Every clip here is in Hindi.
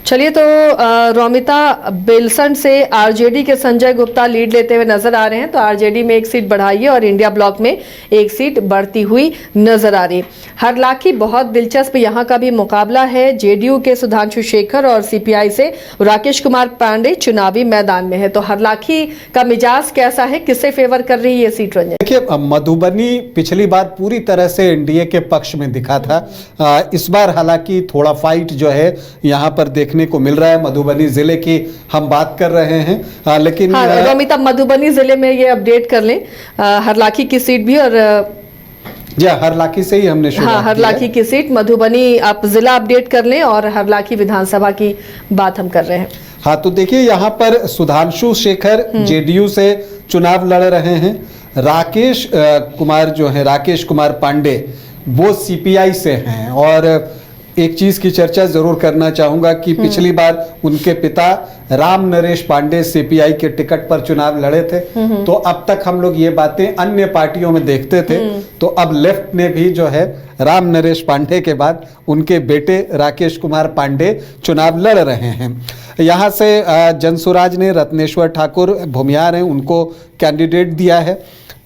चलिए तो रोमिता, बेलसंड से आरजेडी के संजय गुप्ता लीड लेते हुए नजर आ रहे हैं। तो आरजेडी में एक सीट बढ़ाई है और इंडिया ब्लॉक में एक सीट बढ़ती हुई नजर आ रही है। हरलाखी बहुत दिलचस्प यहाँ का भी मुकाबला है। जेडीयू के सुधांशु शेखर और सीपीआई से राकेश कुमार पांडे चुनावी मैदान में है। तो हरलाखी का मिजाज कैसा है, किसे फेवर कर रही है ये सीट? रंजन, देखिए, मधुबनी पिछली बार पूरी तरह से एनडीए के पक्ष में दिखा था। इस बार हालांकि थोड़ा फाइट जो है यहाँ पर देखने को मिल रहा है। मधुबनी जिले की हम बात कर रहे हैं, लेकिन रोमिता, मधुबनी जिले में ये अपडेट कर लें, हरलाखी की सीट भी, और जी हरलाखी से ही हमने शुरुआत की है। हरलाखी की सीट, मधुबनी आप जिला अपडेट कर लें और हरलाखी विधानसभा की बात हम कर रहे हैं। हाँ, तो देखिए यहाँ पर सुधांशु शेखर जेडीयू से चुनाव लड़ रहे हैं। राकेश कुमार जो है, राकेश कुमार पांडे, वो सीपीआई से हैं। और एक चीज की चर्चा जरूर करना चाहूंगा कि पिछली बार उनके पिता राम नरेश पांडे सीपीआई के टिकट पर चुनाव लड़े थे। तो अब तक हम लोग ये बातें अन्य पार्टियों में देखते थे। तो अब लेफ्ट ने भी जो है राम नरेश पांडे के बाद उनके बेटे राकेश कुमार पांडे चुनाव लड़ रहे हैं। यहाँ से जनसुराज ने रत्नेश्वर ठाकुर भूमियार हैं, उनको कैंडिडेट दिया है।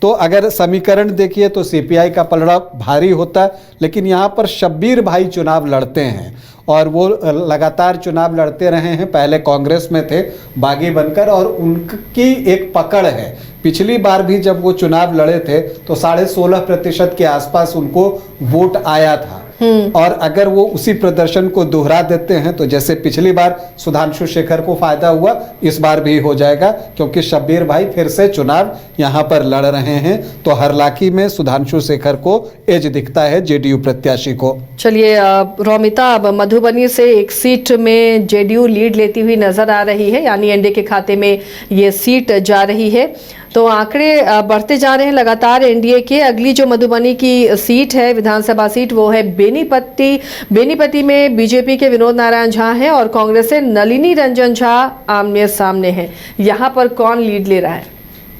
तो अगर समीकरण देखिए तो सीपीआई का पलड़ा भारी होता है, लेकिन यहाँ पर शब्बीर भाई चुनाव लड़ते हैं और वो लगातार चुनाव लड़ते रहे हैं। पहले कांग्रेस में थे बागी बनकर, और उनकी एक पकड़ है। पिछली बार भी जब वो चुनाव लड़े थे तो 16.5% के आसपास उनको वोट आया था। और अगर वो उसी प्रदर्शन को दोहरा देते हैं तो जैसे पिछली बार सुधांशु शेखर को फायदा हुआ, इस बार भी हो जाएगा, क्योंकि शब्बीर भाई फिर से चुनाव यहाँ पर लड़ रहे हैं। तो हरलाखी में सुधांशु शेखर को एज दिखता है जेडीयू प्रत्याशी को। चलिए रोमिता, अब मधुबनी से एक सीट में जेडीयू लीड लेती हुई नजर आ रही है, यानी एनडीए के खाते में ये सीट जा रही है। तो आंकड़े बढ़ते जा रहे हैं लगातार एनडीए के। अगली जो मधुबनी की सीट है, विधानसभा सीट, वो है बेनीपट्टी। बेनीपट्टी में बीजेपी के विनोद नारायण झा हैं और कांग्रेस से नलिनी रंजन झा आमने सामने हैं। यहाँ पर कौन लीड ले रहा है?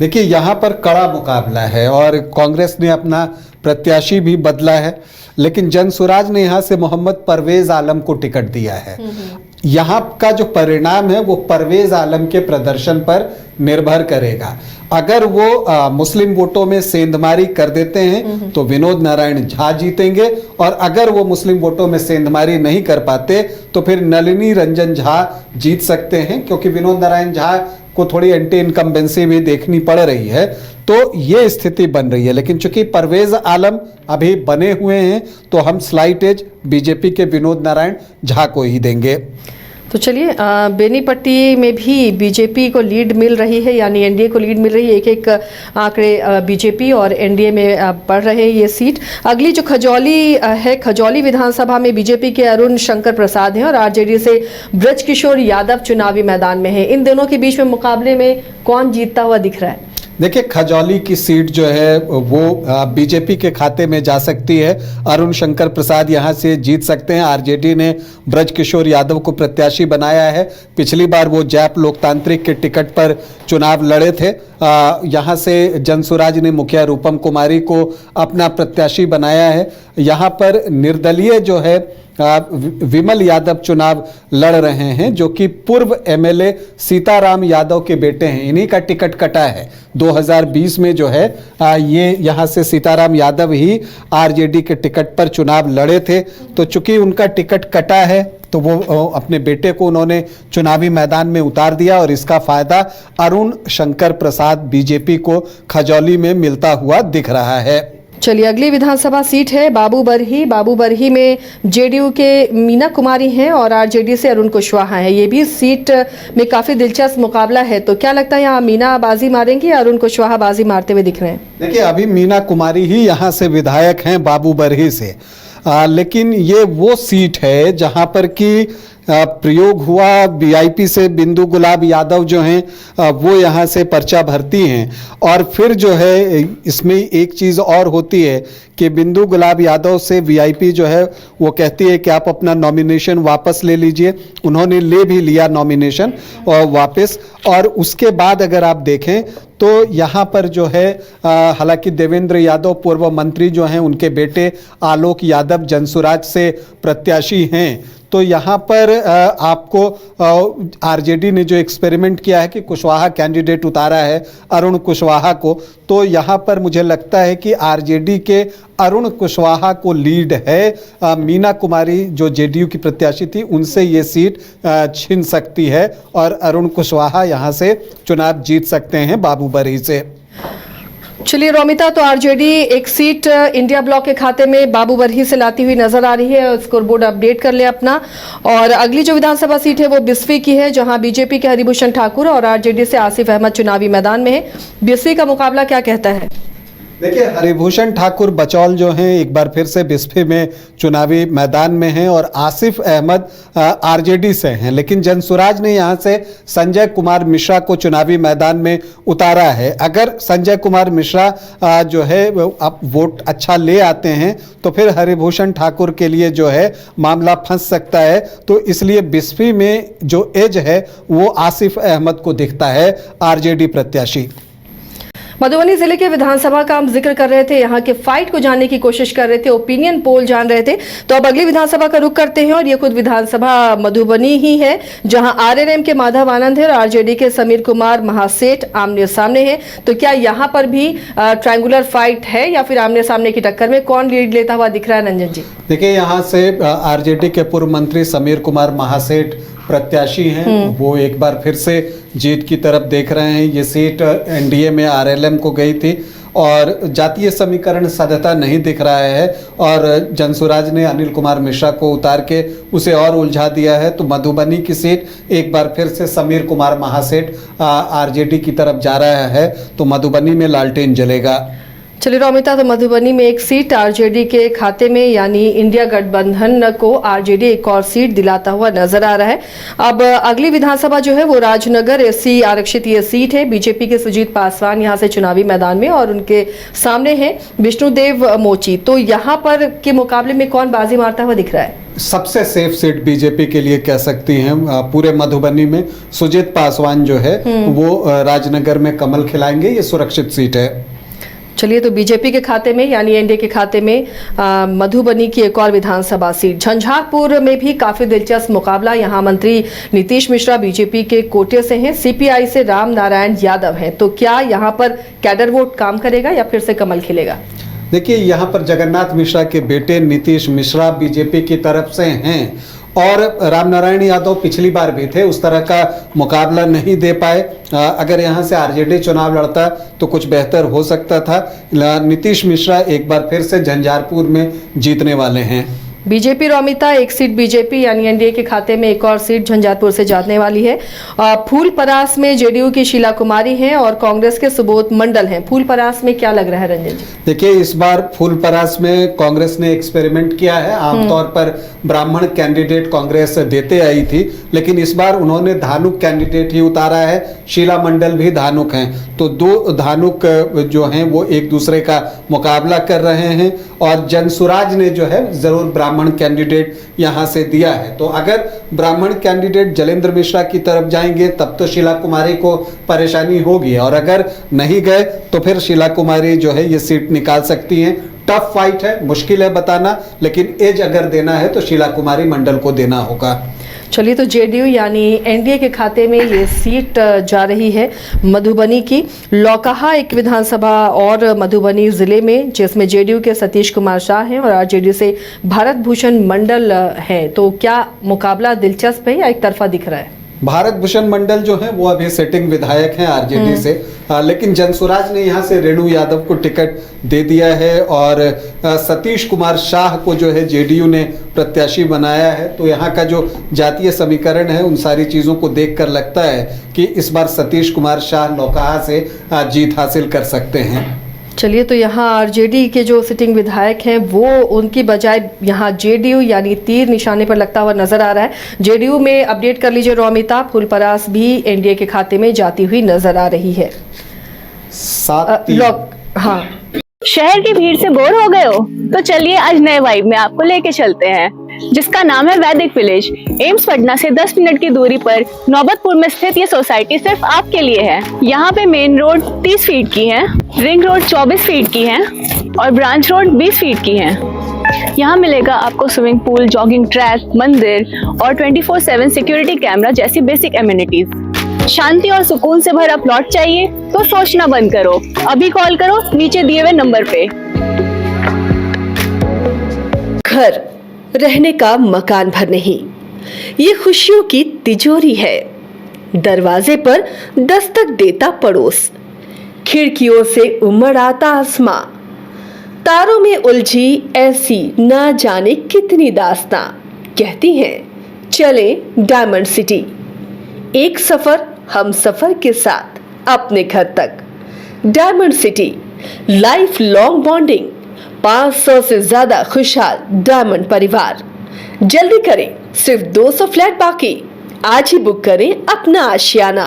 देखिए, यहाँ पर कड़ा मुकाबला है और कांग्रेस ने अपना प्रत्याशी भी बदला है, लेकिन जनसुराज ने यहाँ से मोहम्मद परवेज आलम को टिकट दिया है। यहाँ का जो परिणाम है वो परवेज आलम के प्रदर्शन पर निर्भर करेगा। अगर वो मुस्लिम वोटों में सेंधमारी कर देते हैं तो विनोद नारायण झा जीतेंगे, और अगर वो मुस्लिम वोटों में सेंधमारी नहीं कर पाते तो फिर नलिनी रंजन झा जीत सकते हैं, क्योंकि विनोद नारायण झा को थोड़ी एंटी इनकम्बेंसी भी देखनी पड़ रही है। तो ये स्थिति बन रही है। लेकिन चूंकि परवेज आलम अभी बने हुए हैं तो हम स्लाइट एज बीजेपी के विनोद नारायण झा को ही देंगे। तो चलिए, बेनीपट्टी में भी बीजेपी को लीड मिल रही है, यानी एनडीए को लीड मिल रही है। एक एक आंकड़े बीजेपी और एनडीए में बढ़ रहे हैं ये सीट। अगली जो खजौली है, खजौली विधानसभा में बीजेपी के अरुण शंकर प्रसाद हैं और आरजेडी से ब्रजकिशोर यादव चुनावी मैदान में है। इन दोनों के बीच में मुकाबले में कौन जीतता हुआ दिख रहा है? देखिए, खजौली की सीट जो है वो बीजेपी के खाते में जा सकती है। अरुण शंकर प्रसाद यहाँ से जीत सकते हैं। आरजेडी ने ब्रजकिशोर यादव को प्रत्याशी बनाया है। पिछली बार वो जैप लोकतांत्रिक के टिकट पर चुनाव लड़े थे। यहाँ से जनसुराज ने मुखिया रूपम कुमारी को अपना प्रत्याशी बनाया है। यहाँ पर निर्दलीय जो है विमल यादव चुनाव लड़ रहे हैं, जो कि पूर्व एमएलए सीताराम यादव के बेटे हैं। इन्हीं का टिकट कटा है 2020 में जो है। ये यहाँ से सीताराम यादव ही आरजेडी के टिकट पर चुनाव लड़े थे। तो चूंकि उनका टिकट कटा है तो वो अपने बेटे को उन्होंने चुनावी मैदान में उतार दिया, और इसका फायदा अरुण शंकर प्रसाद बीजेपी को खजौली में मिलता हुआ दिख रहा है। चलिए, अगली विधानसभा सीट है बाबूबरही। बाबूबरही में जेडीयू के मीना कुमारी हैं और आरजेडी से अरुण कुशवाहा हैं। ये भी सीट में काफी दिलचस्प मुकाबला है। तो क्या लगता है, यहाँ मीना बाजी मारेंगी या अरुण कुशवाहा बाजी मारते हुए दिख रहे हैं? देखिए, अभी मीना कुमारी ही यहाँ से विधायक हैं बाबूबरही से, लेकिन ये वो सीट है जहाँ पर कि प्रयोग हुआ। वीआईपी से बिंदु गुलाब यादव जो हैं वो यहाँ से पर्चा भरती हैं। और फिर जो है इसमें एक चीज़ और होती है कि बिंदु गुलाब यादव से वीआईपी जो है वो कहती है कि आप अपना नॉमिनेशन वापस ले लीजिए। उन्होंने ले भी लिया नॉमिनेशन और वापस। और उसके बाद अगर आप देखें तो यहाँ पर जो है हालांकि देवेंद्र यादव पूर्व मंत्री जो हैं, उनके बेटे आलोक यादव जनसुराज से प्रत्याशी हैं। तो यहाँ पर आपको आरजेडी ने जो एक्सपेरिमेंट किया है कि कुशवाहा कैंडिडेट उतारा है अरुण कुशवाहा को, तो यहाँ पर मुझे लगता है कि आरजेडी के अरुण कुशवाहा को लीड है। मीना कुमारी जो जेडीयू की प्रत्याशी थी उनसे ये सीट छीन सकती है और अरुण कुशवाहा यहाँ से चुनाव जीत सकते हैं बाबूबरी से। चलिए रोमिता, तो आरजेडी एक सीट इंडिया ब्लॉक के खाते में बाबूबरही से लाती हुई नजर आ रही है। स्कोर बोर्ड अपडेट कर ले अपना। और अगली जो विधानसभा सीट है वो बिस्फी की है, जहां बीजेपी के हरिभूषण ठाकुर और आरजेडी से आसिफ अहमद चुनावी मैदान में है। बिस्फी का मुकाबला क्या कहता है? देखिए, हरिभूषण ठाकुर बचौल जो हैं एक बार फिर से बिस्फी में चुनावी मैदान में हैं और आसिफ अहमद आरजेडी से हैं, लेकिन जनसुराज ने यहां से संजय कुमार मिश्रा को चुनावी मैदान में उतारा है। अगर संजय कुमार मिश्रा जो है अब वोट अच्छा ले आते हैं तो फिर हरिभूषण ठाकुर के लिए जो है मामला फंस सकता है, तो इसलिए बिस्फी में जो एज है वो आसिफ अहमद को दिखता है आरजेडी प्रत्याशी। मधुबनी जिले के विधानसभा का हम जिक्र कर रहे थे, यहाँ के फाइट को जानने की कोशिश कर रहे थे, ओपिनियन पोल जान रहे थे। तो अब अगली विधानसभा का रुख करते हैं और ये खुद विधानसभा मधुबनी ही है, जहां आरएलएम के माधव आनंद है और आरजेडी के समीर कुमार महासेठ आमने सामने हैं। तो क्या यहाँ पर भी ट्रायंगुलर फाइट है या फिर आमने सामने की टक्कर में कौन लीड लेता हुआ दिख रहा है? रंजन जी, देखिए, यहाँ से आरजेडी के पूर्व मंत्री समीर कुमार महासेठ प्रत्याशी हैं, वो एक बार फिर से जीत की तरफ देख रहे हैं। ये सीट एनडीए में आरएलएम को गई थी और जातीय समीकरण सदता नहीं दिख रहा है और जनसुराज ने अनिल कुमार मिश्रा को उतार के उसे और उलझा दिया है। तो मधुबनी की सीट एक बार फिर से समीर कुमार महासेठ आरजेडी की तरफ जा रहा है, तो मधुबनी में लालटेन जलेगा। चलिए रोमिता, तो मधुबनी में एक सीट आरजेडी के खाते में, यानी इंडिया गठबंधन को आरजेडी एक और सीट दिलाता हुआ नजर आ रहा है। अब अगली विधानसभा जो है वो राजनगर एससी आरक्षित ये सीट है। बीजेपी के सुजीत पासवान यहाँ से चुनावी मैदान में और उनके सामने है विष्णुदेव मोची। तो यहाँ पर के मुकाबले में कौन बाजी मारता हुआ दिख रहा है? सबसे सेफ सीट बीजेपी के लिए कह सकती हैं पूरे मधुबनी में सुजीत पासवान जो है वो राजनगर में कमल खिलाएंगे, ये सुरक्षित सीट है। चलिए, तो बीजेपी के खाते में यानी एनडीए के खाते में मधुबनी की एक और विधानसभा सीट। झंझारपुर में भी काफी दिलचस्प मुकाबला। यहाँ मंत्री नीतीश मिश्रा बीजेपी के कोटे से हैं, सीपीआई से राम नारायण यादव हैं। तो क्या यहाँ पर कैडर वोट काम करेगा या फिर से कमल खिलेगा? देखिए, यहाँ पर जगन्नाथ मिश्रा के बेटे नीतीश मिश्रा बीजेपी की तरफ से हैं और राम नारायण यादव पिछली बार भी थे, उस तरह का मुकाबला नहीं दे पाए। अगर यहाँ से आरजेडी चुनाव लड़ता तो कुछ बेहतर हो सकता था। नीतीश मिश्रा एक बार फिर से झंझारपुर में जीतने वाले हैं। बीजेपी रोमिता एक सीट बीजेपी यानी एनडीए के खाते में एक और सीट झंझारपुर से जाने वाली है। फूलपरास में जेडीयू की शीला कुमारी हैं और कांग्रेस के सुबोध मंडल हैं। फूलपरास में क्या लग रहा है रंजन जी? देखिए, इस बार फूलपरास में कांग्रेस ने एक्सपेरिमेंट किया है। आमतौर पर ब्राह्मण कैंडिडेट कांग्रेस देते आई थी, लेकिन इस बार उन्होंने धानुक कैंडिडेट ही उतारा है। शीला मंडल भी धानुक हैं, तो दो धानुक जो हैं वो एक दूसरे का मुकाबला कर रहे हैं और जनसुराज ने जो है जरूर ब्राह्मण कैंडिडेट यहां से दिया है। तो अगर ब्राह्मण कैंडिडेट जलेंद्र मिश्रा की तरफ जाएंगे तब तो शीला कुमारी को परेशानी होगी और अगर नहीं गए तो फिर शीला कुमारी जो है ये सीट निकाल सकती हैं। टफ फाइट है, मुश्किल है बताना, लेकिन एज अगर देना है तो शीला कुमारी मंडल को देना होगा। चलिए, तो जेडीयू यानी एनडीए के खाते में ये सीट जा रही है मधुबनी की। लौकहा एक विधानसभा और मधुबनी जिले में, जिसमें जेडीयू के सतीश कुमार शाह हैं और आरजेडी से भारत भूषण मंडल है। तो क्या मुकाबला दिलचस्प है या एक तरफा दिख रहा है? भारत भूषण मंडल जो है वो अभी सिटिंग विधायक हैं आरजेडी से, लेकिन जनसुराज ने यहाँ से रेणु यादव को टिकट दे दिया है और सतीश कुमार शाह को जो है जेडीयू ने प्रत्याशी बनाया है। तो यहाँ का जो जातीय समीकरण है उन सारी चीज़ों को देखकर लगता है कि इस बार सतीश कुमार शाह लौकहा से जीत हासिल कर सकते हैं। चलिए, तो यहाँ आरजेडी के जो सिटिंग विधायक हैं वो उनकी बजाय यहाँ जेडीयू यानी तीर निशाने पर लगता हुआ नजर आ रहा है। जेडीयू में अपडेट कर लीजिए रोमिता, फूलपरास भी एनडीए के खाते में जाती हुई नजर आ रही है। हाँ, शहर की भीड़ से बोर हो गए हो तो चलिए आज नए वाइब में आपको लेके चलते हैं, जिसका नाम है वैदिक विलेज। एम्स पटना से 10 मिनट की दूरी पर नौबतपुर में स्थित ये सोसाइटी सिर्फ आपके लिए है। यहाँ पे मेन रोड 30 फीट की है, रिंग रोड 24 फीट की है और ब्रांच रोड 20 फीट की है। यहाँ मिलेगा आपको स्विमिंग पूल, जॉगिंग ट्रैक, मंदिर और 24/7 सिक्योरिटी कैमरा जैसी बेसिक एमिनिटीज। शांति और सुकून से भरा प्लॉट चाहिए तो सोचना बंद करो, अभी कॉल करो नीचे दिए हुए नंबर पे। घर रहने का मकान भर नहीं, ये खुशियों की तिजोरी है। दरवाजे पर दस्तक देता पड़ोस, खिड़कियों से उमड़ आता आसमां, तारों में उलझी ऐसी ना जाने कितनी दास्तां। कहती हैं चले डायमंड सिटी, एक सफर हम सफर के साथ अपने घर तक। Diamond city, life long bonding, 500 से ज्यादा खुशहाल डायमंड परिवार। जल्दी करें, सिर्फ 200 फ्लैट बाकी। आज ही बुक करें अपना आशियाना।